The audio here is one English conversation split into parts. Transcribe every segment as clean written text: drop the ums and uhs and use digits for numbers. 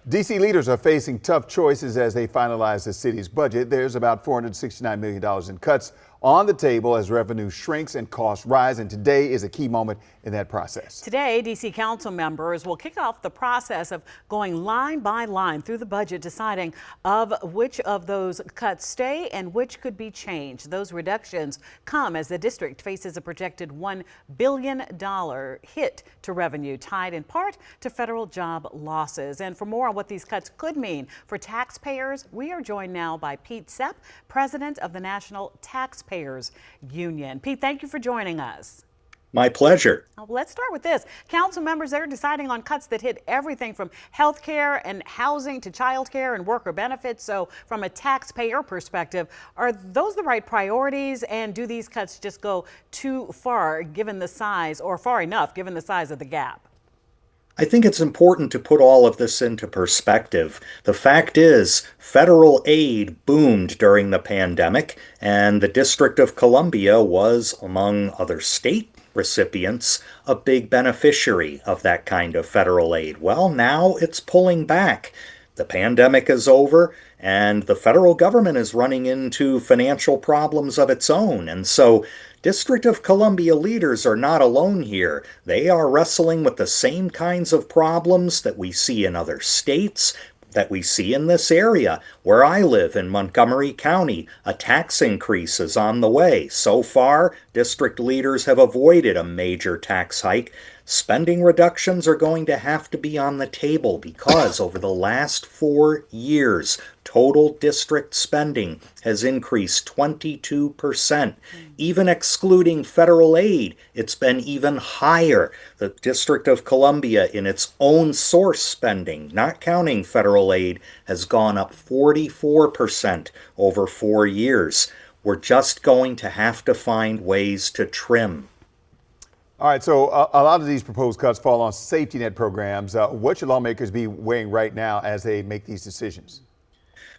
D.C. leaders are facing tough choices as they finalize the city's budget. There's about $469 million in cuts on the table as revenue shrinks and costs rise, and today is a key moment in that process. Today, D.C. council members will kick off the process of going line by line through the budget, deciding of which of those cuts stay and which could be changed. Those reductions come as the district faces a projected $1 billion hit to revenue, tied in part to federal job losses. And for more on what these cuts could mean for taxpayers, we are joined now by Pete Sepp, president of the National Taxpayers Union. Pete, thank you for joining us. My pleasure. Well, let's start with this. Council members, they're deciding on cuts that hit everything from health care and housing to child care and worker benefits. So from a taxpayer perspective, are those the right priorities? And do these cuts just go too far given the size, or far enough given the size of the gap? I think it's important to put all of this into perspective. The fact is, federal aid boomed during the pandemic, and the District of Columbia was, among other state recipients, a big beneficiary of that kind of federal aid. Well, now it's pulling back. The pandemic is over, and the federal government is running into financial problems of its own. And so District of Columbia leaders are not alone here. They are wrestling with the same kinds of problems that we see in other states, that we see in this area. Where I live in Montgomery County, a tax increase is on the way. So far, district leaders have avoided a major tax hike. Spending reductions are going to have to be on the table because over the last 4 years, total district spending has increased 22%. Even excluding federal aid, it's been even higher. The District of Columbia, in its own source spending, not counting federal aid, has gone up 44% over 4 years. We're just going to have to find ways to trim. All right, so a lot of these proposed cuts fall on safety net programs. What should lawmakers be weighing right now as they make these decisions?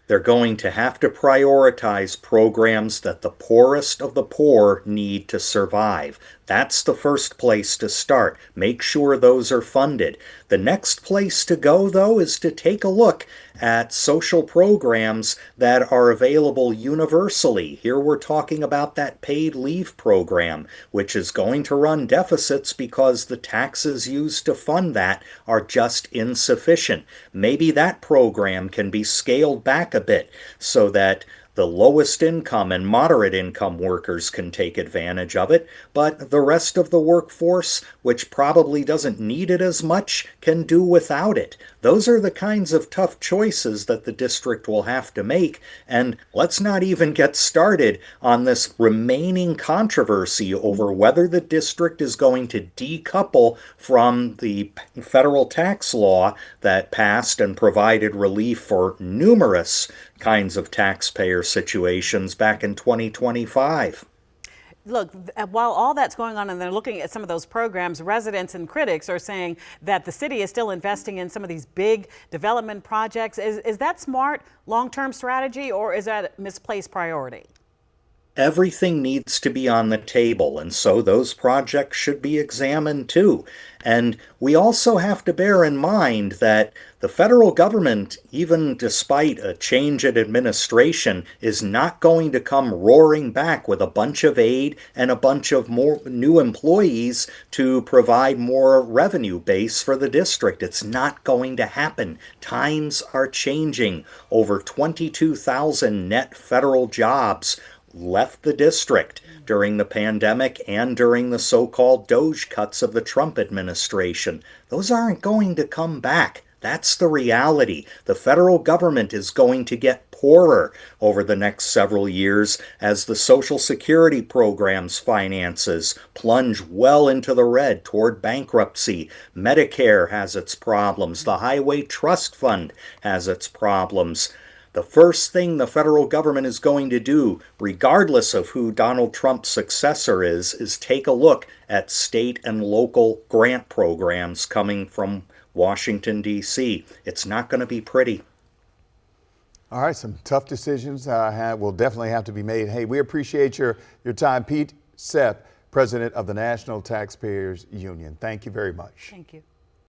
They're going to have to prioritize programs that the poorest of the poor need to survive. That's the first place to start. Make sure those are funded. The next place to go, though, is to take a look at social programs that are available universally. Here we're talking about that paid leave program, which is going to run deficits because the taxes used to fund that are just insufficient. Maybe that program can be scaled back a bit so that the lowest income and moderate income workers can take advantage of it, but the rest of the workforce, which probably doesn't need it as much, can do without it. Those are the kinds of tough choices that the district will have to make, and let's not even get started on this remaining controversy over whether the district is going to decouple from the federal tax law that passed and provided relief for numerous kinds of taxpayer situations back in 2025. Look, while all that's going on and they're looking at some of those programs, residents and critics are saying that the city is still investing in some of these big development projects. Is that smart long-term strategy, or is that a misplaced priority? Everything needs to be on the table, and so those projects should be examined too. And we also have to bear in mind that the federal government, even despite a change in administration, is not going to come roaring back with a bunch of aid and a bunch of more new employees to provide more revenue base for the district. It's not going to happen. Times are changing. Over 22,000 net federal jobs left the district during the pandemic and during the so-called DOGE cuts of the Trump administration. Those aren't going to come back. That's the reality. The federal government is going to get poorer over the next several years as the Social Security program's finances plunge well into the red toward bankruptcy. Medicare has its problems. The Highway Trust Fund has its problems. The first thing the federal government is going to do, regardless of who Donald Trump's successor is take a look at state and local grant programs coming from Washington, D.C. It's not going to be pretty. All right, some tough decisions will definitely have to be made. Hey, we appreciate your time. Pete Sepp, president of the National Taxpayers Union. Thank you very much. Thank you.